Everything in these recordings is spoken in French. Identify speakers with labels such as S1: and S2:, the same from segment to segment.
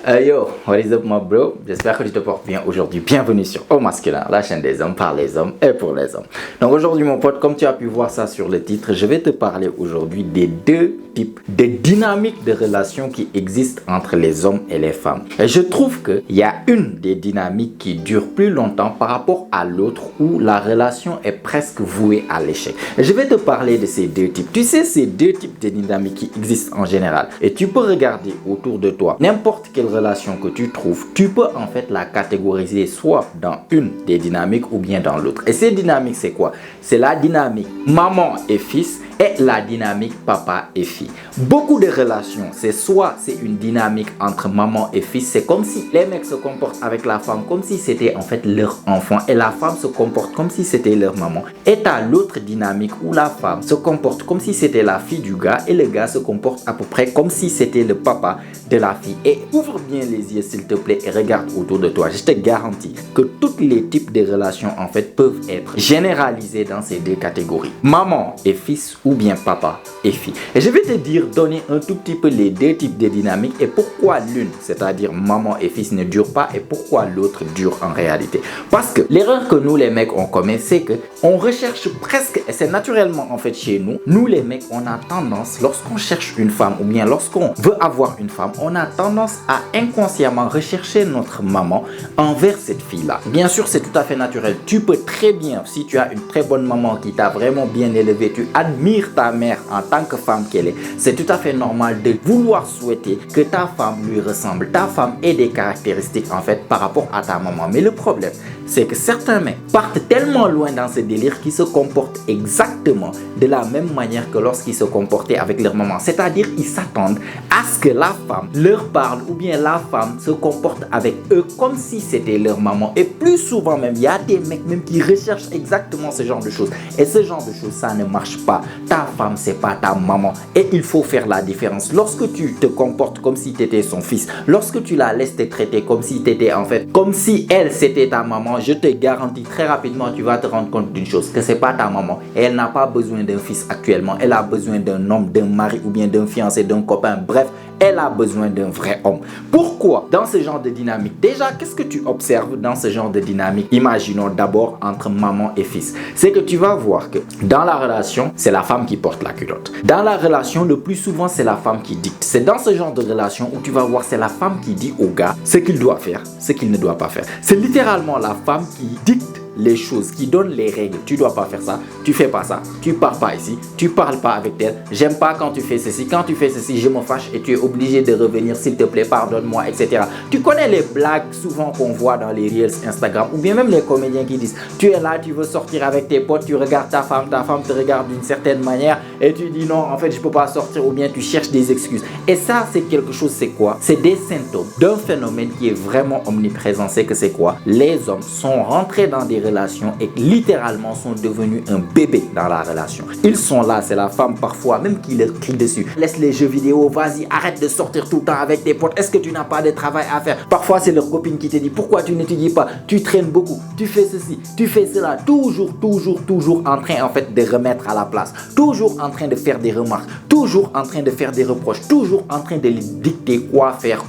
S1: Yo, what is up my bro? J'espère que tu te portes bien aujourd'hui. Bienvenue sur Au Masculin, la chaîne des hommes par les hommes et pour les hommes. Donc aujourd'hui mon pote, comme tu as pu voir ça sur le titre, je vais te parler aujourd'hui des deux types de dynamiques de relations qui existent entre les hommes et les femmes. Et je trouve qu'il y a une des dynamiques qui dure plus longtemps par rapport à l'autre où la relation est presque vouée à l'échec. Et je vais te parler de ces deux types. Tu sais, ces deux types de dynamiques qui existent en général. Et tu peux regarder autour de toi n'importe quelle relation que tu trouves, tu peux en fait la catégoriser soit dans une des dynamiques ou bien dans l'autre. Et ces dynamiques, c'est quoi? C'est la dynamique maman et fils et la dynamique papa et fille. Beaucoup de relations, c'est une dynamique entre maman et fils. C'est comme si les mecs se comportent avec la femme comme si c'était en fait leur enfant et la femme se comporte comme si c'était leur maman. Et t'as l'autre dynamique où la femme se comporte comme si c'était la fille du gars et le gars se comporte à peu près comme si c'était le papa de la fille. Et ouvre bien les yeux s'il te plaît et regarde autour de toi. Je te garantis que tous les types de relations en fait peuvent être généralisés dans ces deux catégories. Maman et fils ou bien papa et fille. Et je vais te donner un tout petit peu les deux types de dynamiques et pourquoi l'une, c'est-à-dire maman et fils, ne dure pas et pourquoi l'autre dure en réalité. Parce que l'erreur que nous les mecs on commet, c'est que on recherche presque, et c'est naturellement en fait chez nous les mecs, on a tendance, lorsqu'on cherche une femme ou bien lorsqu'on veut avoir une femme, on a tendance à inconsciemment rechercher notre maman envers cette fille-là. Bien sûr, c'est tout à fait naturel. Tu peux très bien, si tu as une très bonne maman qui t'a vraiment bien élevé, tu admires ta mère en tant que femme qu'elle est, c'est tout à fait normal de vouloir souhaiter que ta femme lui ressemble. Ta femme ait des caractéristiques en fait par rapport à ta maman. Mais le problème, c'est que certains mecs partent tellement loin dans ce délire qu'ils se comportent exactement de la même manière que lorsqu'ils se comportaient avec leur maman. C'est-à-dire, ils s'attendent à ce que la femme leur parle ou bien la femme se comporte avec eux comme si c'était leur maman. Et plus souvent même, il y a des mecs même qui recherchent exactement ce genre de choses. Et ce genre de choses, ça ne marche pas. Ta femme, c'est pas ta maman. Et il faut faire la différence. Lorsque tu te comportes comme si tu étais son fils, lorsque tu la laisses te traiter comme si tu étais en fait, comme si elle c'était ta maman, je te garantis très rapidement, tu vas te rendre compte d'une chose, que c'est pas ta maman. Et elle n'a pas besoin d'un fils actuellement. Elle a besoin d'un homme, d'un mari ou bien d'un fiancé, d'un copain. Bref, elle a besoin d'un vrai homme. Pourquoi? Dans ce genre de dynamique, déjà, qu'est-ce que tu observes dans ce genre de dynamique? Imaginons d'abord entre maman et fils. C'est que tu vas voir que dans la relation, c'est la femme qui porte la culotte. Dans la relation, le plus souvent, c'est la femme qui dicte. C'est dans ce genre de relation où tu vas voir, c'est la femme qui dit au gars ce qu'il doit faire, ce qu'il ne doit pas faire. C'est littéralement la femme qui dicte les choses, qui donne les règles. Tu dois pas faire ça, tu fais pas ça, tu pars pas ici, tu parles pas avec elle, j'aime pas quand tu fais ceci, quand tu fais ceci je me fâche et tu es obligé de revenir, s'il te plaît, pardonne-moi, etc. Tu connais les blagues souvent qu'on voit dans les reels Instagram ou bien même les comédiens qui disent tu es là, tu veux sortir avec tes potes, tu regardes ta femme te regarde d'une certaine manière et tu dis non, en fait je peux pas sortir, ou bien tu cherches des excuses. Et ça, c'est quelque chose, c'est quoi? C'est des symptômes d'un phénomène qui est vraiment omniprésent. C'est que c'est quoi? Les hommes sont rentrés dans des relations et littéralement sont devenus un bébé dans la relation. Ils sont là, c'est la femme parfois même qui leur crie dessus. Laisse les jeux vidéo, vas-y, arrête de sortir tout le temps avec tes potes. Est-ce que tu n'as pas de travail à faire? Parfois c'est leur copine qui te dit pourquoi tu n'étudies pas? Tu traînes beaucoup, tu fais ceci, tu fais cela. Toujours en train en fait de remettre à la place. Toujours en train de faire des remarques. Toujours en train de faire des reproches. Toujours en train de lui dicter quoi faire,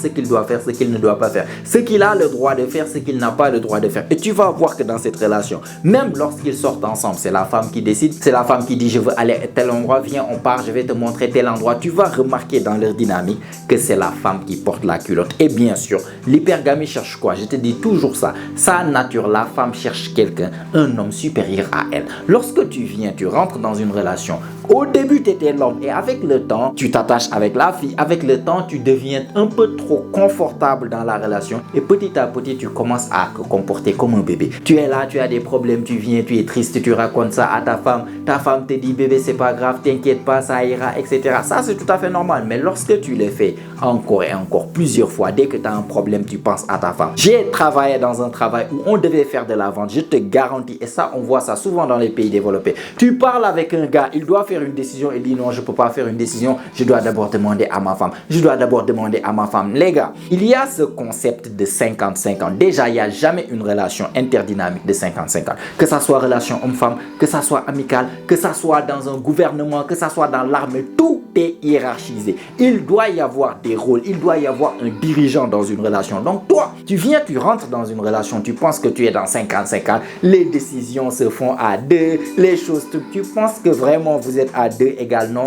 S1: ce qu'il doit faire, ce qu'il ne doit pas faire. Ce qu'il a le droit de faire, ce qu'il n'a pas le droit de faire. Et tu vas voir que dans cette relation, même lorsqu'ils sortent ensemble, c'est la femme qui décide, c'est la femme qui dit je veux aller à tel endroit, viens on part, je vais te montrer tel endroit. Tu vas remarquer dans leur dynamique que c'est la femme qui porte la culotte. Et bien sûr, l'hypergamie cherche quoi? Je te dis toujours ça. Sa nature, la femme cherche quelqu'un, un homme supérieur à elle. Lorsque tu viens, tu rentres dans une relation. Au début, tu étais l'homme et avec le temps, tu t'attaches avec la fille. Avec le temps, tu deviens un peu trop confortable dans la relation et petit à petit, tu commences à te comporter comme un bébé. Tu es là, tu as des problèmes, tu viens, tu es triste, tu racontes ça à ta femme te dit bébé c'est pas grave, t'inquiète pas, ça ira, etc. Ça c'est tout à fait normal, mais lorsque tu le fais encore et encore plusieurs fois, dès que tu as un problème, tu penses à ta femme. J'ai travaillé dans un travail où on devait faire de la vente, je te garantis, et ça on voit ça souvent dans les pays développés. Tu parles avec un gars, il doit faire une décision, il dit non je peux pas faire une décision, je dois d'abord demander à ma femme, les gars, il y a ce concept de 50-50. Déjà il n'y a jamais une relation interdynamique de 50-50, que ça soit relation homme-femme, que ça soit amicale, que ça soit dans un gouvernement, que ça soit dans l'armée, tout est hiérarchisé. Il doit y avoir des rôles, il doit y avoir un dirigeant dans une relation. Donc toi, tu rentres dans une relation, tu penses que tu es dans 50-50, les décisions se font à deux, les choses, tu penses que vraiment vous êtes à deux égales. Non,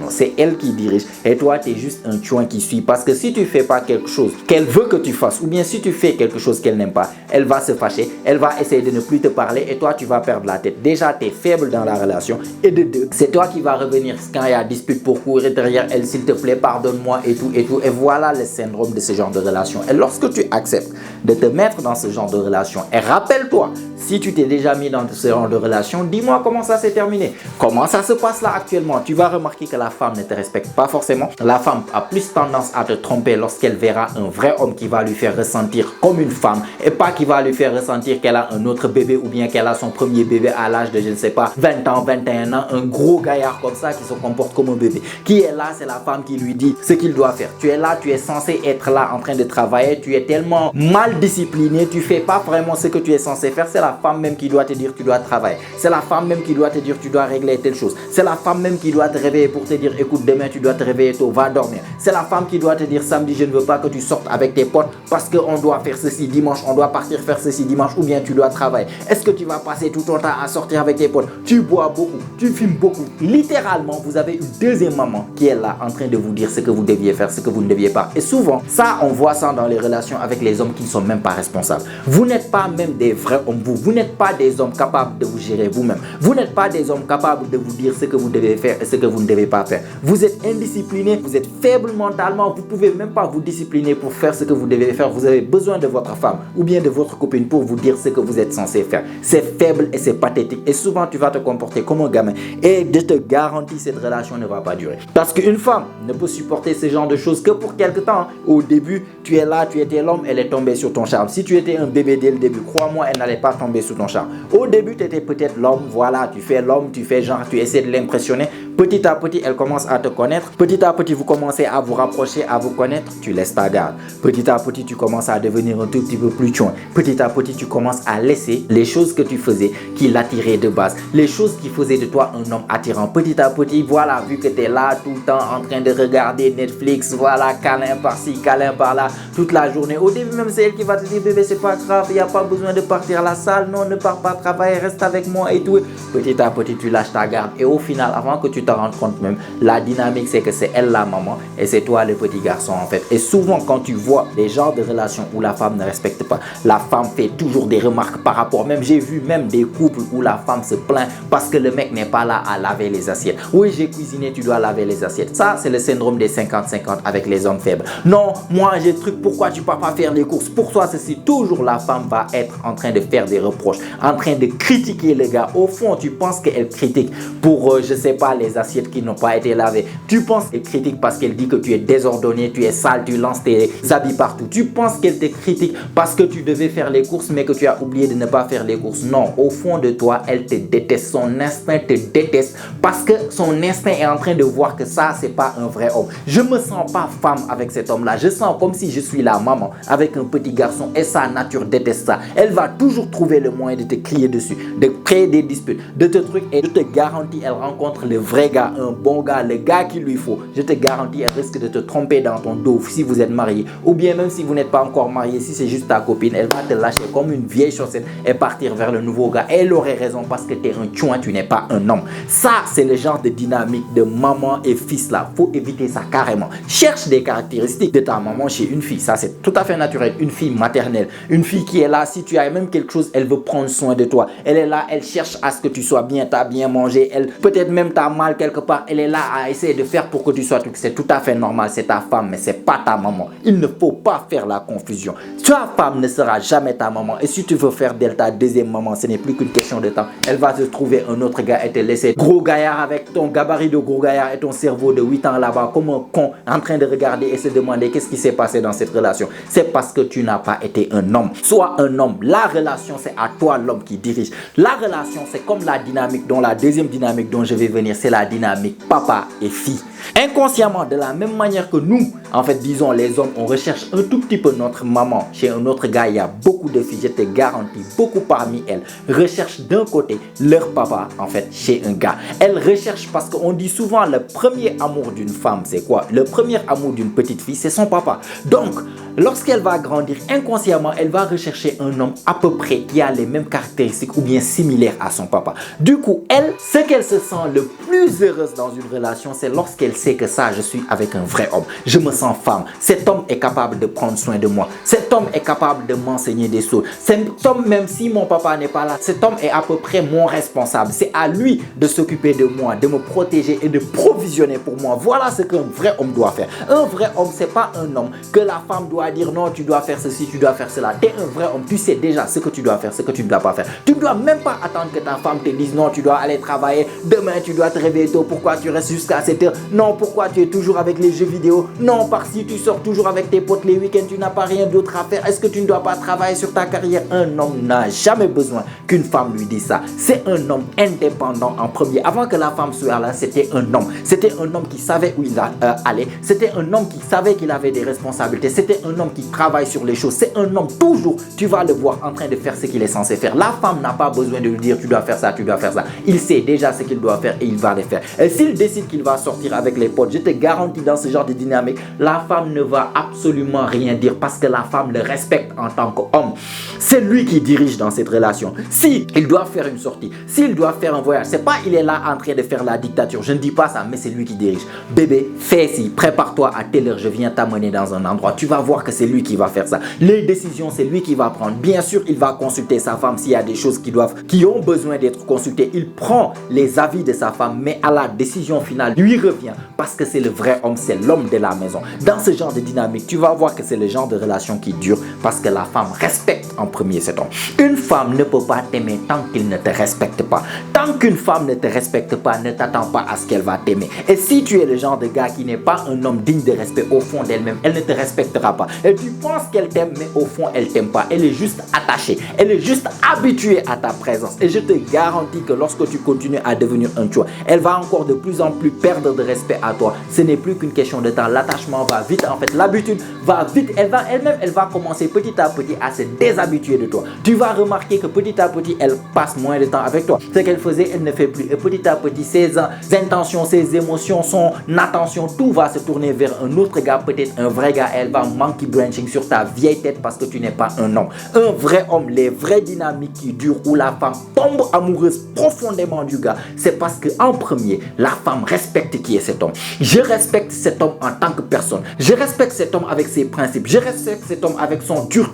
S1: c'est elle qui dirige et toi, tu es juste un chouin qui suit. Parce que si tu fais pas quelque chose qu'elle veut que tu fasses, ou bien si tu fais quelque chose qu'elle n'aime pas, elle va se fâcher, elle va essayer de ne plus te parler et toi, tu vas perdre la tête. Déjà, tu es faible dans la relation et de deux, c'est toi qui vas revenir quand il y a dispute pour courir derrière elle, s'il te plaît, pardonne-moi et tout. Et voilà le syndrome de ce genre de relation. Et lorsque tu acceptes de te mettre dans ce genre de relation, et rappelle-toi, si tu t'es déjà mis dans ce genre de relation, dis-moi comment ça s'est terminé. Comment ça se passe là actuellement? Tu vas remarquer que la femme ne te respecte pas forcément. La femme a plus tendance à te tromper lorsqu'elle verra un vrai homme qui va lui faire ressentir comme une femme et pas qui va lui faire ressentir qu'elle a un autre bébé ou bien qu'elle a son premier bébé à l'âge de, je ne sais pas, 20 ans, 21 ans, un gros gaillard comme ça qui se comporte comme un bébé. Qui est là, c'est la femme qui lui dit ce qu'il doit faire. Tu es là, tu es censé être là en train de travailler, tu es tellement mal discipliné, tu fais pas vraiment ce que tu es censé faire. C'est la femme même qui doit te dire tu dois travailler. C'est la femme même qui doit te dire tu dois régler telle chose. C'est la femme même qui doit te réveiller pour te dire écoute, demain tu dois te réveiller tôt, va dormir. C'est la femme qui doit te dire samedi je ne veux pas que tu sortes avec tes potes parce qu'on doit faire ceci dimanche, on doit partir faire ceci dimanche ou bien tu dois travailler. Est-ce que tu vas passer tout ton temps à sortir avec tes potes? Tu bois beaucoup, tu fumes beaucoup. Littéralement, vous avez une deuxième maman qui est là en train de vous dire ce que vous deviez faire, ce que vous ne deviez pas. Et souvent, ça on voit ça dans les relations avec les hommes qui ne sont même pas responsables. Vous n'êtes pas même des vrais hommes, vous n'êtes pas des hommes capables de vous gérer vous-même. Vous n'êtes pas des hommes capables de vous dire ce que vous devez faire et ce que vous ne devez pas faire. Vous êtes indisciplinés, vous êtes faibles mentalement, vous ne pouvez même pas vous discipliner pour faire ce que vous devez faire. Vous avez besoin de votre femme ou bien de votre copine pour vous dire ce que vous êtes censé faire. C'est faible et c'est pathétique. Et souvent, tu vas te comporter comme un gamin. Et je te garantis, cette relation ne va pas durer. Parce qu'une femme ne peut supporter ce genre de choses que pour quelque temps. Au début, tu es là, tu étais l'homme, elle est tombée sur ton charme. Si tu étais un bébé dès le début, crois-moi, elle n'allait pas tomber sur ton charme. Au début, tu étais peut-être l'homme, voilà, tu fais l'homme, tu fais genre, tu essaies de l'impressionner. Petit à petit, elle commence à te connaître. Petit à petit, vous commencez à vous rapprocher, à vous connaître. Tu laisses ta garde. Petit à petit, tu commences à devenir un tout petit peu plus chouin. Petit à petit, tu commences à laisser les choses que tu faisais qui l'attiraient de base. Les choses qui faisaient de toi un homme attirant. Petit à petit, voilà, vu que tu es là tout le temps en train de regarder Netflix, voilà, câlin par-ci, câlin par-là, toute la journée. Au début, même c'est elle qui va te dire, bébé, c'est pas grave, il n'y a pas besoin de partir à la salle, non, ne pars pas travailler, reste avec moi et tout. Petit à petit, tu lâches ta garde. Et au final, avant que tu te rendes compte même, la dynamique, c'est que c'est elle la maman et c'est toi le petit garçon en fait. Et souvent, quand tu vois les genres de relations où la femme ne respecte pas, la femme fait toujours des remarques par rapport, même j'ai vu même des couples où la femme se plaint parce que le mec n'est pas là à laver les assiettes. Oui, j'ai cuisiné, tu dois laver les assiettes. Ça, c'est le syndrome des 50-50 avec les hommes faibles. Non, moi j'ai truc, pourquoi tu ne peux pas faire les courses? Pour toi, ceci, toujours la femme va être en train de faire des reproches, en train de critiquer le gars. Au fond, tu penses qu'elle critique pour, je sais pas, les assiettes qui n'ont pas été lavées. Tu penses qu'elle critique parce qu'elle dit que tu es désordonné, tu es sale, tu lances tes habits partout. Tu penses qu'elle te critique parce que tu devais faire les courses mais que tu as oublié de ne pas faire les courses. Non, au fond de toi, elle te déteste. Son instinct te déteste parce que son instinct est en train de voir que ça, c'est pas un vrai homme. Je me sens pas femme avec cet homme-là. Je sens comme si je suis la maman avec un petit garçon et sa nature déteste ça. Elle va toujours trouver le moyen de te crier dessus, de créer des disputes, de te trucs et je te garantis, elle rencontre le vrai gars, un bon gars, le gars qu'il lui faut. Je te garantis, elle risque de te tromper dans ton dos si vous êtes marié ou bien même si vous n'êtes pas encore marié, si c'est juste ta copine, elle va te lâcher comme une vieille chaussette et partir vers le nouveau gars. Elle aurait raison parce que tu es un chouin, tu n'es pas un homme. Ça, c'est le genre de dynamique de maman et fils là. Faut éviter ça carrément. Cherche des caractéristiques de ta maman chez une fille. Ça, c'est tout à fait naturel. Une fille maternelle. Une fille qui est là, si tu as même quelque chose, elle veut prendre soin de toi. Elle est là, elle cherche à ce que tu sois bien, tu as bien mangé. Elle, peut-être même tu as mal quelque part. Elle est là à essayer de faire pour que tu sois tout. C'est tout à fait normal. C'est ta femme, mais c'est pas ta maman. Il ne faut pas faire la confusion. Ta femme ne sera jamais ta maman. Et si tu veux faire d'elle ta deuxième maman, ce n'est plus qu'une question de temps. Elle va te trouver un autre gars et te laisser gros gaillard avec ton gabarit de gros gaillard et ton cerveau de 8 ans là-bas comme un con en train de regarder et se demander qu'est-ce qui s'est passé dans cette relation. C'est parce que tu n'as pas été un homme. Sois un homme. La relation, c'est à toi l'homme qui dirige. La relation, c'est comme la dynamique dont la deuxième dynamique dont je vais venir, c'est la dynamique papa et fille. Inconsciemment, de la même manière que nous, En fait, disons, les hommes, on recherche un tout petit peu notre maman. Chez un autre gars, il y a beaucoup de filles, je te garantis, beaucoup parmi elles recherchent d'un côté leur papa, en fait, chez un gars. Elles recherchent parce qu'on dit souvent le premier amour d'une femme, c'est quoi? Le premier amour d'une petite fille, c'est son papa. Donc, lorsqu'elle va grandir, inconsciemment, elle va rechercher un homme à peu près qui a les mêmes caractéristiques ou bien similaires à son papa. Du coup, elle, ce qu'elle se sent le plus heureuse dans une relation, c'est lorsqu'elle sait que ça, je suis avec un vrai homme. Je me sens femme. Cet homme est capable de prendre soin de moi. Cet homme est capable de m'enseigner des choses. Cet homme, même si mon papa n'est pas là, cet homme est à peu près mon responsable. C'est à lui de s'occuper de moi, de me protéger et de provisionner pour moi. Voilà ce qu'un vrai homme doit faire. Un vrai homme, c'est pas un homme que la femme doit dire non, tu dois faire ceci, tu dois faire cela. Tu es un vrai homme, tu sais déjà ce que tu dois faire, ce que tu ne dois pas faire. Tu ne dois même pas attendre que ta femme te dise non, tu dois aller travailler, demain tu dois te réveiller tôt, pourquoi tu restes jusqu'à 7 heures, non, pourquoi tu es toujours avec les jeux vidéo, non, par-ci tu sors toujours avec tes potes les week-ends, tu n'as pas rien d'autre à faire, est-ce que tu ne dois pas travailler sur ta carrière? Un homme n'a jamais besoin qu'une femme lui dise ça. C'est un homme indépendant en premier. Avant que la femme soit là, c'était un homme. C'était un homme qui savait où il allait. C'était un homme qui savait qu'il avait des responsabilités. C'était un homme qui travaille sur les choses. C'est un homme toujours, tu vas le voir en train de faire ce qu'il est censé faire. La femme n'a pas besoin de lui dire tu dois faire ça, tu dois faire ça. Il sait déjà ce qu'il doit faire et il va le faire. Et s'il décide qu'il va sortir avec les potes, je te garantis dans ce genre de dynamique, la femme ne va absolument rien dire parce que la femme le respecte en tant qu'homme. C'est lui qui dirige dans cette relation. Si il doit faire une sortie, s'il doit faire un voyage, c'est pas il est là en train de faire la dictature. Je ne dis pas ça, mais c'est lui qui dirige. Bébé, fais ci, prépare-toi à telle heure, je viens t'amener dans un endroit. Tu vas voir que c'est lui qui va faire ça. Les décisions, c'est lui qui va prendre. Bien sûr, il va consulter sa femme s'il y a des choses qui ont besoin d'être consultées. Il prend les avis de sa femme, mais à la décision finale, lui revient parce que c'est le vrai homme, c'est l'homme de la maison. Dans ce genre de dynamique, tu vas voir que c'est le genre de relation qui dure parce que la femme respecte en premier cet homme. Une femme ne peut pas t'aimer tant qu'il ne te respecte pas. Tant qu'une femme ne te respecte pas, ne t'attends pas à ce qu'elle va t'aimer. Et si tu es le genre de gars qui n'est pas un homme digne de respect au fond d'elle-même, elle ne te respectera pas. Et tu penses qu'elle t'aime, mais au fond, elle t'aime pas. Elle est juste attachée. Elle est juste habituée à ta présence. Et je te garantis que lorsque tu continues à devenir un tueur, elle va encore de plus en plus perdre de respect à toi. Ce n'est plus qu'une question de temps. L'attachement va vite. En fait, l'habitude va vite. Elle va commencer petit à petit à se déshabituer de toi. Tu vas remarquer que petit à petit, elle passe moins de temps avec toi. Ce qu'elle faisait, elle ne fait plus. Et petit à petit, ses intentions, ses émotions, son attention, tout va se tourner vers un autre gars, peut-être un vrai gars. Elle va monkey branching sur ta vieille tête parce que tu n'es pas un homme. Un vrai homme, les vraies dynamiques qui durent où la femme tombe amoureuse profondément du gars, c'est parce que en premier, la femme respecte qui est cet homme. Je respecte cet homme en tant que personne. Je respecte cet homme avec ses principes. Je respecte cet homme avec son dur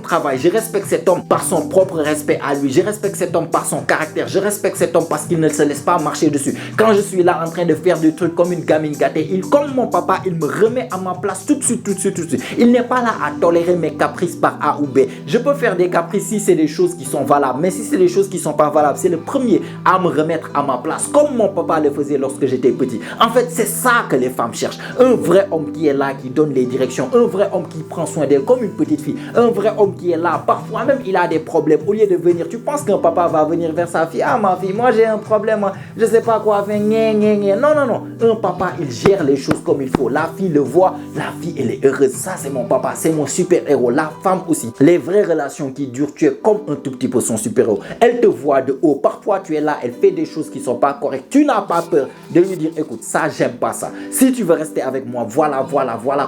S1: travail. Je respecte cet homme par son propre respect à lui. Je respecte cet homme par son caractère. Je respecte cet homme parce qu'il ne se laisse pas marcher dessus. Quand je suis là en train de faire des trucs comme une gamine gâtée, comme mon papa, il me remet à ma place tout de suite. Il n'est pas là à tolérer mes caprices par A ou B. Je peux faire des caprices si c'est des choses qui sont valables. Mais si c'est des choses qui ne sont pas valables, c'est le premier à me remettre à ma place. Comme mon papa le faisait lorsque j'étais petit. En fait, c'est ça que les femmes cherchent. Un vrai homme qui est là, qui donne les directions. Un vrai homme qui prend soin d'elle comme une petite fille. Un vrai homme qui est là. Parfois même, il a des problèmes. Au lieu de venir, tu penses qu'un papa va venir vers sa fille. Ah, ma fille, moi j'ai un problème. Je ne sais pas quoi faire. Non. Un papa, il gère les choses comme il faut. La fille le voit. La fille, elle est heureuse. Ça, c'est mon papa. C'est mon super-héros. La femme aussi. Les vraies relations qui durent, tu es comme un tout petit peu son super-héros. Elle te voit de haut. Parfois, tu es là. Elle fait des choses qui ne sont pas correctes. Tu n'as pas peur de lui dire, écoute, ça, j'aime pas ça. Si tu veux rester avec moi, voilà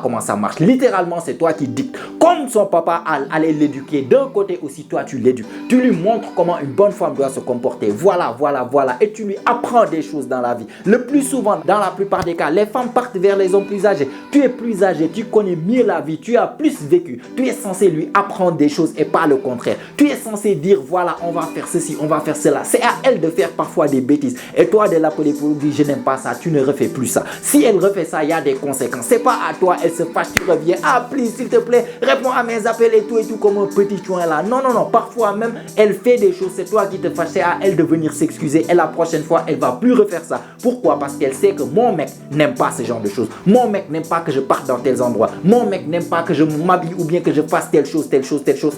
S1: comment ça marche. Littéralement, c'est toi qui dictes. Comme son papa allait l'éduquer, d'un côté aussi, toi, tu l'éduques. Tu lui montres comment une bonne femme doit se comporter. Voilà. Et tu lui apprends des choses dans la vie. Le plus souvent, dans la plupart des cas, les femmes partent vers les hommes plus âgés. Tu es plus âgé, tu connais mieux la vie, tu as plus vécu. Tu es censé lui apprendre des choses et pas le contraire. Tu es censé dire, voilà, on va faire ceci, on va faire cela. C'est à elle de faire parfois des bêtises. Et toi, de l'appeler pour lui dire, je n'aime pas ça, tu ne refais plus ça. Si elle refait ça, il y a des conséquences. C'est pas à toi, elle se fâche, tu reviens. Ah, please, s'il te plaît, réponds à mes appels et tout, comme un petit chouin là. Non. Parfois même, elle fait des choses, c'est toi qui te fâches. C'est à elle de venir s'excuser. Et la prochaine fois, elle va plus refaire ça. Pourquoi? Parce qu'elle sait que mon mec n'aime pas ce genre de choses. Mon mec n'aime pas que je parte dans tels endroits. Mon mec n'aime pas que je m'habille ou bien que je fasse telle chose.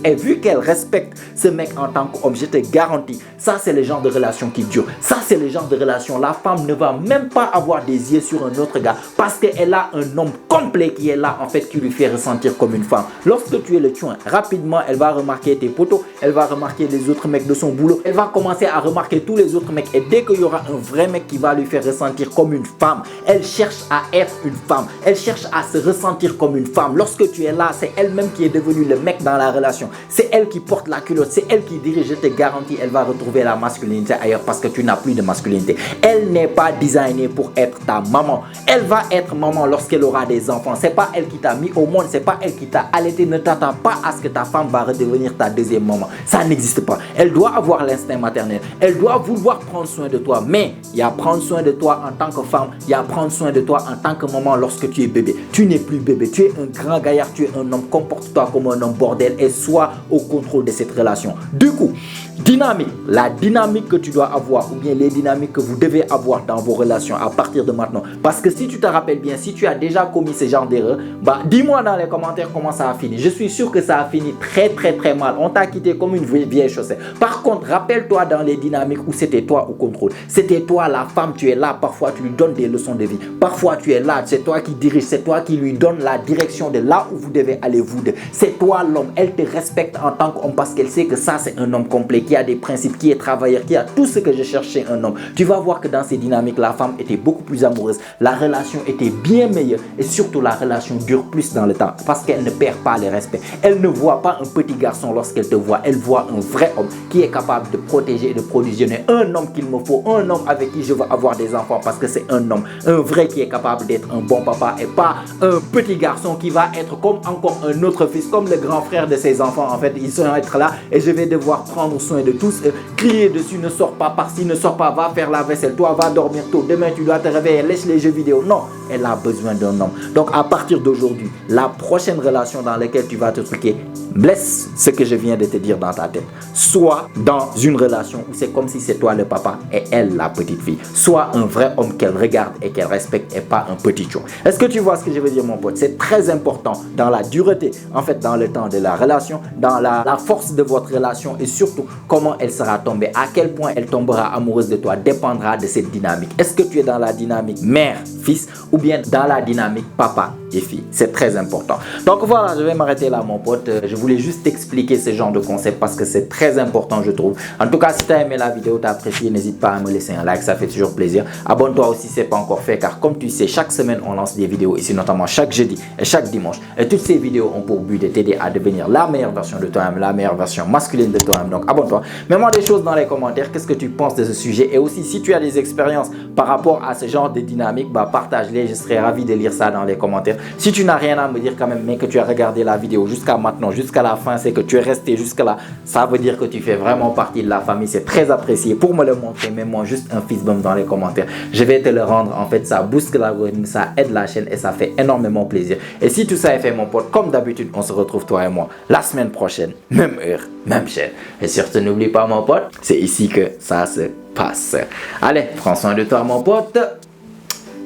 S1: Et vu qu'elle respecte ce mec en tant qu'homme, je te garantis, ça c'est le genre de relation qui dure. Ça c'est le genre de relation. La femme ne va même pas avoir des yeux sur un autre gars parce qu'elle a un homme complet qui est là, en fait, qui lui fait ressentir comme une femme. Lorsque tu es le tuin, rapidement, elle va remarquer tes potos, elle va remarquer les autres mecs de son boulot, elle va commencer à remarquer tous les autres mecs. Et dès qu'il y aura un vrai mec qui va lui faire ressentir comme une femme, elle cherche à être une femme, elle cherche à se ressentir comme une femme. Lorsque tu es là, c'est elle-même qui est devenue le mec dans la relation. C'est elle qui porte la culotte, c'est elle qui dirige. Je te garantis, elle va retrouver la masculinité ailleurs parce que tu n'as plus de masculinité. Elle n'est pas designée pour être ta maman. Elle va être maman lorsqu'elle aura des enfants. C'est pas elle qui t'a mis au monde, c'est pas elle qui t'a allaité. Ne t'attends pas à ce que ta femme va redevenir ta deuxième maman. Ça n'existe pas. Elle doit avoir l'instinct maternel. Elle doit vouloir prendre soin de toi. Mais il y a prendre soin de toi en tant que femme. Il y a prendre soin de toi en tant que maman lorsque tu es bébé. Tu n'es plus bébé. Tu es un grand gaillard. Tu es un homme. Comporte-toi comme un homme bordel et sois au contrôle de cette relation. Du coup, dynamique. La dynamique que tu dois avoir ou bien les dynamiques que vous devez avoir dans vos relations à partir de maintenant. Parce que si tu te rappelles bien, si tu as déjà commis ce genre d'erreur, dis-moi dans les commentaires comment ça a fini. Je suis sûr que ça a fini très mal. On t'a quitté comme une vieille chaussette. Par contre, rappelle-toi dans les dynamiques où c'était toi au contrôle. C'était toi la femme, tu es là. Parfois, tu lui donnes des leçons de vie. Parfois, tu es là. C'est toi qui dirige. C'est toi qui lui donne la direction de là où vous devez aller vous deux. C'est toi l'homme. Elle te respecte en tant qu'homme parce qu'elle sait que ça, c'est un homme complet qui a des principes, qui est travailleur, qui a tout ce que je cherche chez un homme. Tu vas voir que dans ces dynamiques, la femme était beaucoup plus amoureuse. La relation était bien meilleure et surtout la relation dure plus dans le temps parce qu'elle ne perd pas le respect. Elle ne voit pas un petit garçon lorsqu'elle te voit. Elle voit un vrai homme qui est capable de protéger et de provisionner. Un homme qu'il me faut, un homme avec qui je veux avoir des enfants parce que c'est un homme. Un vrai qui est capable d'être un bon papa et pas un petit garçon qui va être comme encore un autre fils, comme le grand frère de ses enfants. En fait, ils vont être là et je vais devoir prendre soin de tous, crier dessus, ne sors pas par-ci, ne sors pas, va faire la vaisselle, toi va dormir tôt, demain tu dois te réveiller, laisse les jeux vidéo. Non, elle a besoin d'un homme. Donc à partir d'aujourd'hui, la prochaine relation dans laquelle tu vas te truquer, laisse ce que je viens de te dire dans ta tête. Sois dans une relation où c'est comme si c'est toi le papa et elle la petite fille. Sois un vrai homme qu'elle regarde et qu'elle respecte et pas un petit chou. Est-ce que tu vois ce que je veux dire mon pote? C'est très important dans la dureté, en fait dans le temps de la relation, dans la force de votre relation et surtout comment elle sera tombée, à quel point elle tombera amoureuse de toi dépendra de cette dynamique. Est-ce que tu es dans la dynamique mère-fils ou bien dans la dynamique papa et fille? C'est très important. Donc voilà, je vais m'arrêter là mon pote. Je voulais juste t'expliquer ce genre de concept parce que c'est très important je trouve. En tout cas, si tu as aimé la vidéo, tu as apprécié, n'hésite pas à me laisser un like, ça fait toujours plaisir. Abonne-toi aussi si ce n'est pas encore fait car comme tu sais, chaque semaine on lance des vidéos ici, notamment chaque jeudi et chaque dimanche. Et toutes ces vidéos ont pour but de t'aider à devenir la meilleure version de toi-même, la meilleure version masculine de toi-même. Donc abonne-toi. Mets-moi des choses dans les commentaires. Qu'est-ce que tu penses de ce sujet? Et aussi, si tu as des expériences par rapport à ce genre de dynamique, partage-les. Je serais ravi de lire ça dans les commentaires. Si tu n'as rien à me dire quand même, mais que tu as regardé la vidéo jusqu'à maintenant, jusqu'à la fin, c'est que tu es resté jusqu'à là. Ça veut dire que tu fais vraiment partie de la famille. C'est très apprécié. Pour me le montrer, mets-moi juste un fist bump dans les commentaires. Je vais te le rendre. En fait, ça booste l'algorithme, ça aide la chaîne et ça fait énormément plaisir. Et si tout ça est fait, mon pote, comme d'habitude, on se retrouve toi et moi la semaine prochaine, même heure, même chaîne. Et surtout, n'oublie pas, mon pote, c'est ici que ça se passe. Allez, prends soin de toi, mon pote.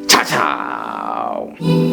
S1: Ciao, ciao.